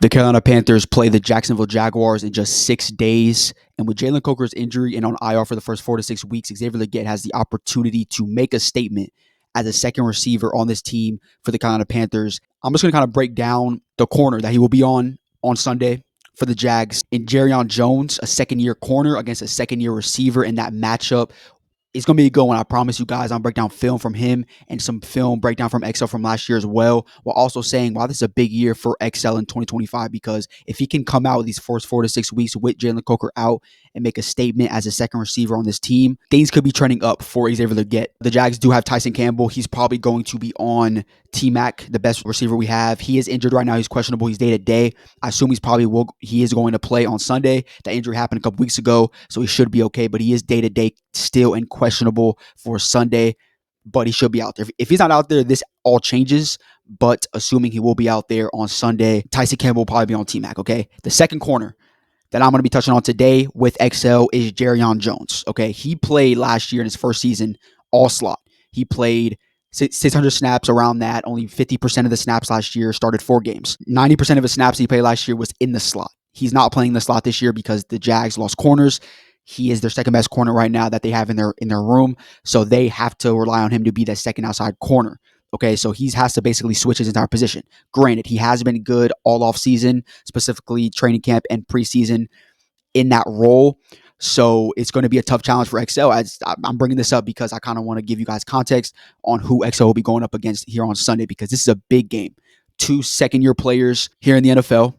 The Carolina Panthers play the Jacksonville Jaguars in just 6 days. And with Jalen Coker's injury and on IR for the first 4 to 6 weeks, Xavier Legette has the opportunity to make a statement as a second receiver on this team for the Carolina Panthers. I'm just going to kind of break down the corner that he will be on Sunday for the Jags. In Jarrian Jones, a second-year corner against a second-year receiver in that matchup. It's going to be a good one. I promise you guys. I'll break down film from him and some film breakdown from XL from last year as well, while also saying, wow, this is a big year for XL in 2025, because if he can come out these first 4 to 6 weeks with Jalen Coker out and make a statement as a second receiver on this team, things could be trending up for Xavier Legette. The Jags do have Tyson Campbell. He's probably going to be on T-Mac, the best receiver we have. He is injured right now. He's questionable. He's day-to-day. I assume he is going to play on Sunday. That injury happened a couple weeks ago, so he should be okay, but he is day-to-day still and questionable for Sunday, but he should be out there. If he's not out there, this all changes, but assuming he will be out there on Sunday, Tyson Campbell will probably be on T-Mac, okay? The second corner that I'm going to be touching on today with XL is Jarrian Jones, okay? He played last year in his first season all slot. He played 600 snaps, around that. Only 50% of the snaps last year, started 4 games. 90% of his snaps he played last year was in the slot. He's not playing the slot this year because the Jags lost corners. He is their second best corner right now that they have in their room, so they have to rely on him to be that second outside corner. Okay, so he has to basically switch his entire position. Granted, he has been good all off season, specifically training camp and preseason in that role. So it's going to be a tough challenge for XL. I'm bringing this up because I kind of want to give you guys context on who XL will be going up against here on Sunday, because this is a big game. 2 second-year players here in the NFL.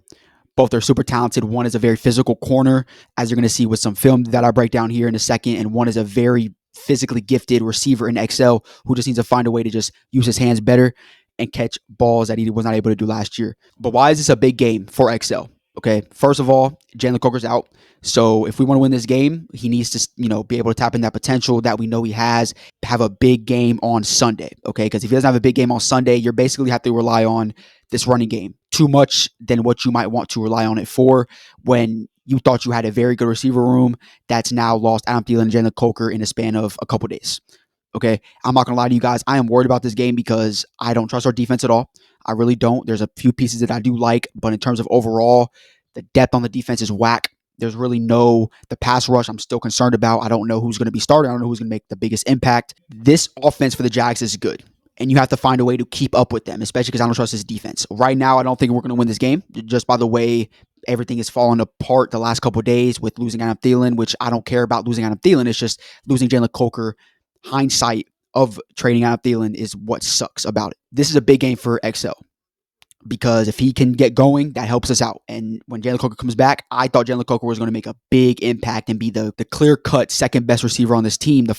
Both are super talented. One is a very physical corner, as you're going to see with some film that I break down here in a second. And one is a very physically gifted receiver in XL who just needs to find a way to just use his hands better and catch balls that he was not able to do last year. But why is this a big game for XL? Okay, first of all, Jalen Coker's out. So if we want to win this game, he needs to, be able to tap in that potential that we know he has, have a big game on Sunday. Okay, because if he doesn't have a big game on Sunday, you basically have to rely on this running game too much than what you might want to rely on it for when you thought you had a very good receiver room that's now lost Adam Theilen and Jalen Coker in a span of a couple days. Okay, I'm not going to lie to you guys. I am worried about this game because I don't trust our defense at all. I really don't. There's a few pieces that I do like, but in terms of overall, the depth on the defense is whack. There's really the pass rush I'm still concerned about. I don't know who's going to be starting. I don't know who's going to make the biggest impact. This offense for the Jags is good, and you have to find a way to keep up with them, especially because I don't trust this defense. Right now, I don't think we're going to win this game just by the way everything is falling apart the last couple of days with losing Adam Theilen, which I don't care about losing Adam Theilen. It's just losing Jalen Coker. Hindsight of trading Adam Theilen is what sucks about it. This is a big game for XL because if he can get going, that helps us out. And when Jalen Coker comes back, I thought Jalen Coker was going to make a big impact and be the clear-cut second best receiver on this team to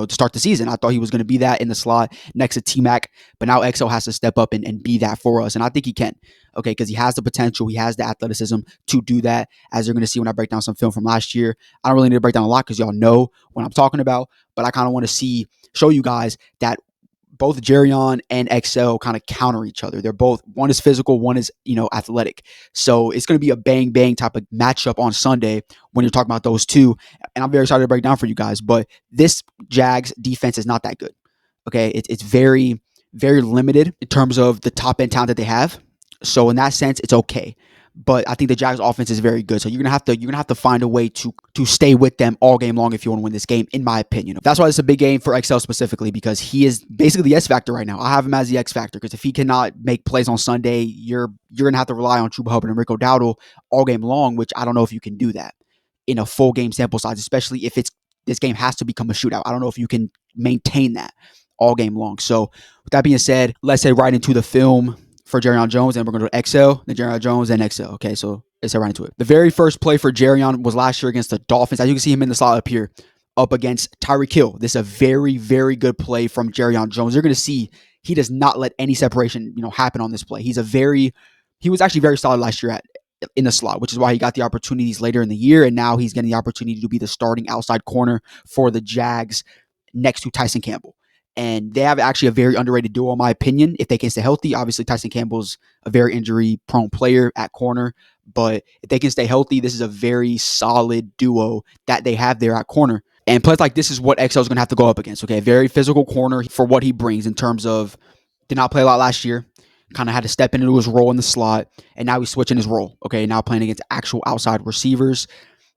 start the season. I thought he was going to be that in the slot next to T-Mac, but now XL has to step up and be that for us, and I think he can. Okay, because he has the potential, he has the athleticism to do that, as you're going to see when I break down some film from last year. I don't really need to break down a lot because y'all know what I'm talking about, but I kind of want to show you guys that both Jarrian and XL kind of counter each other. They're both, one is physical, one is, athletic. So it's going to be a bang-bang type of matchup on Sunday when you're talking about those two, and I'm very excited to break down for you guys, but this Jags defense is not that good. Okay, it's very, very limited in terms of the top-end talent that they have. So in that sense, it's okay. But I think the Jags offense is very good. So you're gonna have to find a way to stay with them all game long if you want to win this game, in my opinion. That's why it's a big game for XL specifically, because he is basically the X factor right now. I have him as the X factor because if he cannot make plays on Sunday, you're gonna have to rely on Chuba Hubbard and Rico Dowdle all game long, which I don't know if you can do that in a full game sample size, especially if this game has to become a shootout. I don't know if you can maintain that all game long. So with that being said, let's head right into the film for Jarrian Jones, and we're going to do XL, then Jarrian Jones, then XL. Okay, so let's head right into it. The very first play for Jarrian was last year against the Dolphins. As you can see him in the slot up here, up against Tyreek Hill. This is a very, very good play from Jarrian Jones. You're going to see he does not let any separation, happen on this play. He was actually very solid last year in the slot, which is why he got the opportunities later in the year, and now he's getting the opportunity to be the starting outside corner for the Jags next to Tyson Campbell. And they have actually a very underrated duo, in my opinion, if they can stay healthy. Obviously, Tyson Campbell's a very injury-prone player at corner, but if they can stay healthy, this is a very solid duo that they have there at corner. And plays like this is what XL is going to have to go up against, okay? Very physical corner for what he brings in terms of did not play a lot last year. kind of had to step into his role in the slot, and now he's switching his role. Okay, now playing against actual outside receivers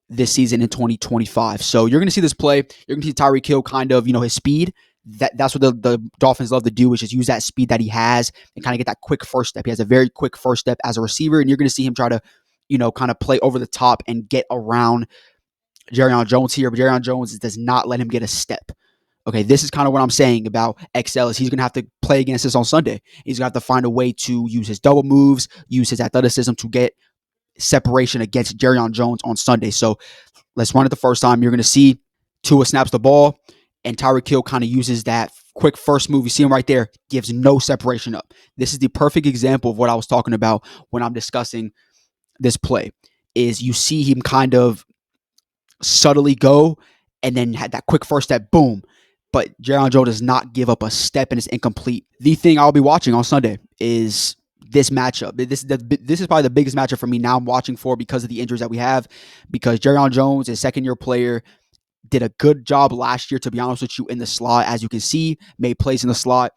this season in 2025. So you're going to see this play. You're going to see Tyreek Hill kind of, his speed. That's what the Dolphins love to do, is just use that speed that he has and kind of get that quick first step. He has a very quick first step as a receiver, and you're going to see him try to, kind of play over the top and get around Jarrian Jones here. But Jarrian Jones does not let him get a step. Okay, this is kind of what I'm saying about XL, is he's going to have to play against this on Sunday. He's going to have to find a way to use his double moves, use his athleticism to get separation against Jarrian Jones on Sunday. So let's run it the first time. You're going to see Tua snaps the ball, and Tyreek Hill kind of uses that quick first move. You see him right there, gives no separation up. This is the perfect example of what I was talking about when I'm discussing this play, is you see him kind of subtly go and then had that quick first step, boom. But Jarrian Jones does not give up a step and is incomplete. The thing I'll be watching on Sunday is this matchup. This is probably the biggest matchup for me now I'm watching for, because of the injuries that we have, because Jarrian Jones, a second-year player, did a good job last year, to be honest with you, in the slot. As you can see, made plays in the slot.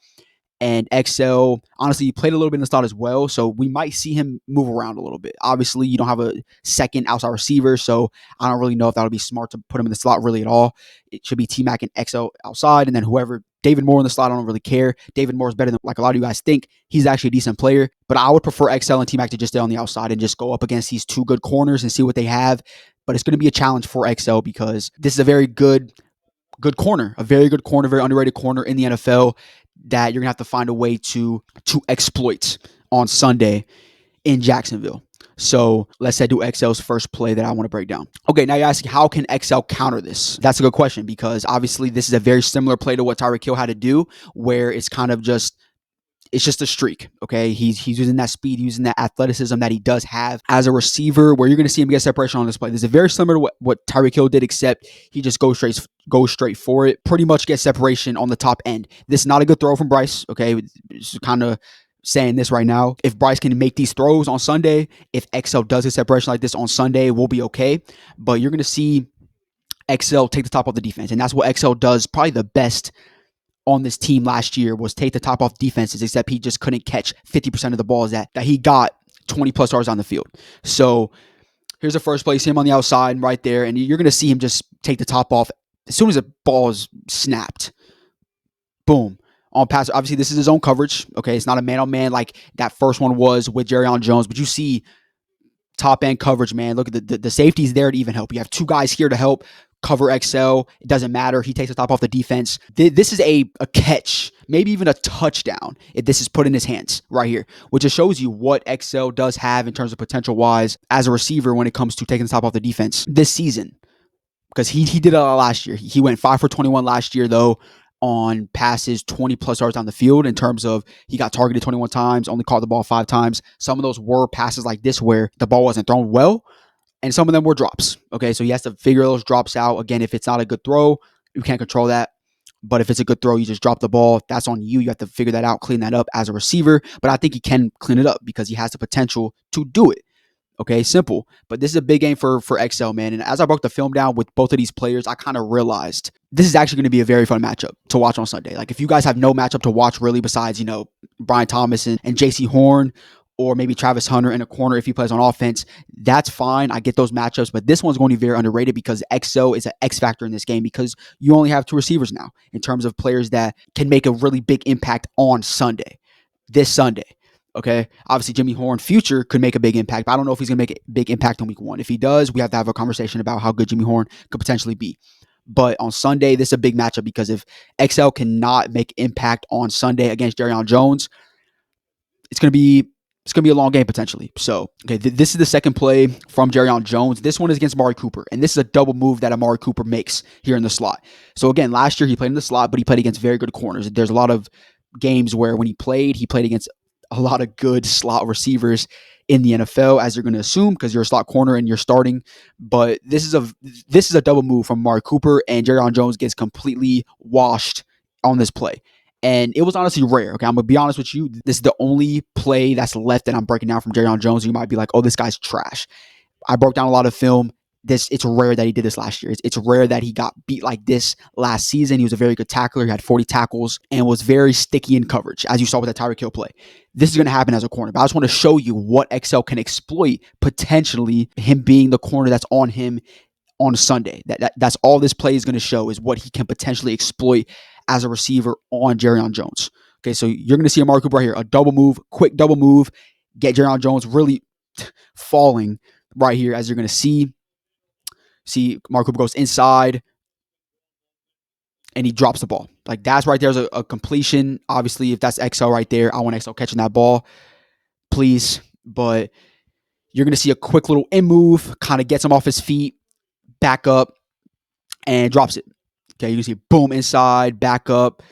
And XL, honestly, he played a little bit in the slot as well, so we might see him move around a little bit. Obviously, you don't have a second outside receiver, so I don't really know if that would be smart to put him in the slot really at all. It should be T-Mac and XL outside, and then whoever, David Moore in the slot, I don't really care. David Moore is better than, like a lot of you guys think. He's actually a decent player, but I would prefer XL and T-Mac to just stay on the outside and just go up against these two good corners and see what they have. But it's going to be a challenge for XL, because this is a very good corner, a very good corner, very underrated corner in the NFL that you're going to have to find a way to exploit on Sunday in Jacksonville. So let's say do XL's first play that I want to break down. Okay, now you're asking, how can XL counter this? That's a good question, because obviously this is a very similar play to what Tyreek Hill had to do, where it's kind of just, it's just a streak, okay? He's using that speed, using that athleticism that he does have as a receiver, where you're going to see him get separation on this play. This is very similar to what Tyreek Hill did, except he just goes straight for it, pretty much get separation on the top end. This is not a good throw from Bryce, okay? Just kind of saying this right now. If Bryce can make these throws on Sunday, if XL does a separation like this on Sunday, we'll be okay. But you're going to see XL take the top off the defense, and that's what XL does probably the best on this team last year, was take the top off defenses, except he just couldn't catch 50% of the balls that he got 20 plus yards on the field. So here's the first play. See him on the outside right there, and you're going to see him just take the top off as soon as the ball is snapped. Boom. On pass, obviously this is his own coverage. Okay, it's not a man-on-man like that first one was with Jarrian Jones, but you see top end coverage, man. Look at the safety's there to even help. You have two guys here to help cover XL. It doesn't matter. He takes the top off the defense. This is a catch, maybe even a touchdown, if this is put in his hands right here, which just shows you what XL does have in terms of potential wise as a receiver when it comes to taking the top off the defense this season. Because he did it a lot last year. He went 5 for 21 last year, though, on passes 20 plus yards down the field, in terms of he got targeted 21 times, only caught the ball 5 times. Some of those were passes like this where the ball wasn't thrown well, and some of them were drops. Okay, so he has to figure those drops out. Again, if it's not a good throw, you can't control that. But if it's a good throw, you just drop the ball. That's on you. You have to figure that out, clean that up as a receiver. But I think he can clean it up because he has the potential to do it. Okay, simple. But this is a big game for XL, man. And as I broke the film down with both of these players, I kind of realized this is actually going to be a very fun matchup to watch on Sunday. Like, if you guys have no matchup to watch really besides, Brian Thomas and JC Horn, or maybe Travis Hunter in a corner if he plays on offense, that's fine. I get those matchups, but this one's going to be very underrated because XO is an X factor in this game, because you only have 2 receivers now in terms of players that can make a really big impact on Sunday, this Sunday. Okay, obviously Jimmy Horn future could make a big impact, but I don't know if he's going to make a big impact in week 1. If he does, we have to have a conversation about how good Jimmy Horn could potentially be. But on Sunday, this is a big matchup, because if XL cannot make impact on Sunday against Jarrian Jones, it's going to be a long game potentially. So, okay, this is the second play from Jarrian Jones. This one is against Amari Cooper, and this is a double move that Amari Cooper makes here in the slot. So again, last year he played in the slot, but he played against very good corners. There's a lot of games where when he played against a lot of good slot receivers in the NFL, as you're going to assume, because you're a slot corner and you're starting. But this is a double move from Amari Cooper, and Jarrian Jones gets completely washed on this play. And it was honestly rare. Okay, I'm going to be honest with you. This is the only play that's left that I'm breaking down from Jarrian Jones. You might be like, oh, this guy's trash. I broke down a lot of film. It's rare that he did this last year. It's rare that he got beat like this last season. He was a very good tackler. He had 40 tackles and was very sticky in coverage, as you saw with that Tyreek Hill play. This is going to happen as a corner. But I just want to show you what XL can exploit, potentially him being the corner that's on him on Sunday. That's all this play is going to show, is what he can potentially exploit as a receiver on Jarrian Jones. Okay, so you're going to see Amari Cooper right here, a double move, quick double move, get Jarrian Jones really falling right here, as you're going to see. See, Amari Cooper goes inside and he drops the ball. Like, that's right there is a completion. Obviously, if that's XL right there, I want XL catching that ball, please. But you're going to see a quick little in move, kind of gets him off his feet, back up, and drops it. Okay, you can see boom, inside, back up,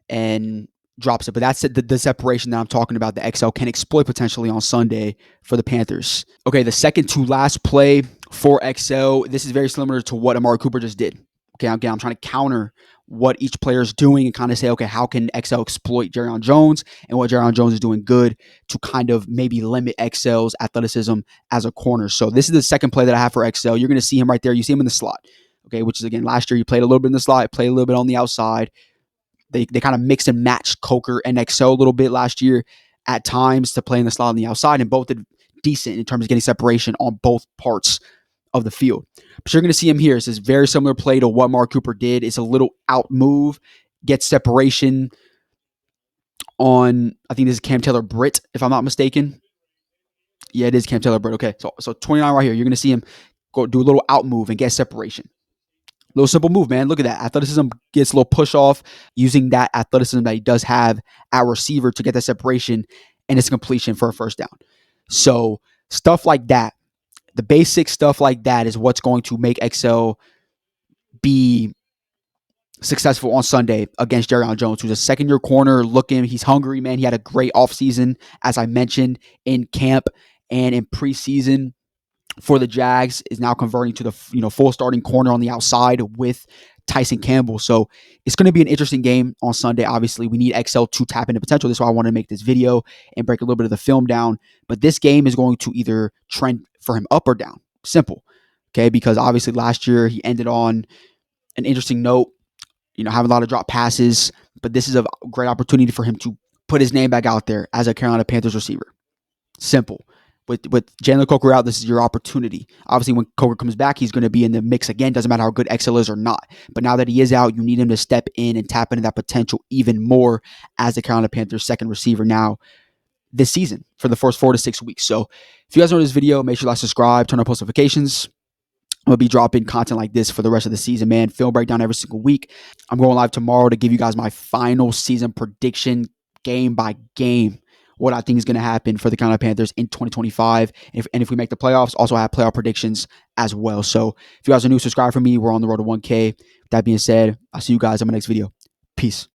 and drops it. But that's the separation that I'm talking about that XL can exploit potentially on Sunday for the Panthers. Okay, the second to last play for XL, this is very similar to what Amari Cooper just did. Okay, again, I'm trying to counter what each player is doing and kind of say, okay, how can XL exploit Jarrian Jones and what Jarrian Jones is doing good to kind of maybe limit XL's athleticism as a corner. So this is the second play that I have for XL. You're going to see him right there. You see him in the slot. Okay, which is, again, last year he played a little bit in the slot, played a little bit on the outside. They kind of mixed and matched Coker and XL a little bit last year at times to play in the slot on the outside, and both did decent in terms of getting separation on both parts of the field. But you're going to see him here. It's this very similar play to what Amari Cooper did. It's a little out move, gets separation on, I think this is Cam Taylor-Britt, if I'm not mistaken. Yeah, it is Cam Taylor-Britt. Okay, so 29 right here. You're going to see him go do a little out move and get separation. Little simple move, man. Look at that. Athleticism gets a little push off, using that athleticism that he does have at receiver to get that separation, and it's a completion for a first down. So stuff like that, the basic stuff like that, is what's going to make XL be successful on Sunday against Jarrian Jones, who's a second-year corner. Looking, he's hungry, man. He had a great offseason, as I mentioned, in camp and in preseason for the Jags, is now converting to the full starting corner on the outside with Tyson Campbell. So it's going to be an interesting game on Sunday. Obviously, we need XL to tap into potential. That's why I want to make this video and break a little bit of the film down. But this game is going to either trend for him up or down. Simple. Okay, because obviously last year he ended on an interesting note, having a lot of drop passes. But this is a great opportunity for him to put his name back out there as a Carolina Panthers receiver. Simple. With Jalen Coker out, this is your opportunity. Obviously, when Coker comes back, he's going to be in the mix again. Doesn't matter how good XL is or not. But now that he is out, you need him to step in and tap into that potential even more as the Carolina Panthers' second receiver now this season for the first 4 to 6 weeks. So if you guys enjoyed this video, make sure to like, subscribe, turn on post notifications. I'm going to be dropping content like this for the rest of the season, man. Film breakdown every single week. I'm going live tomorrow to give you guys my final season prediction, game by game, what I think is going to happen for the Carolina Panthers in 2025. And if we make the playoffs, also have playoff predictions as well. So if you guys are new, subscribe for me. We're on the road to 1K. With that being said, I'll see you guys in my next video. Peace.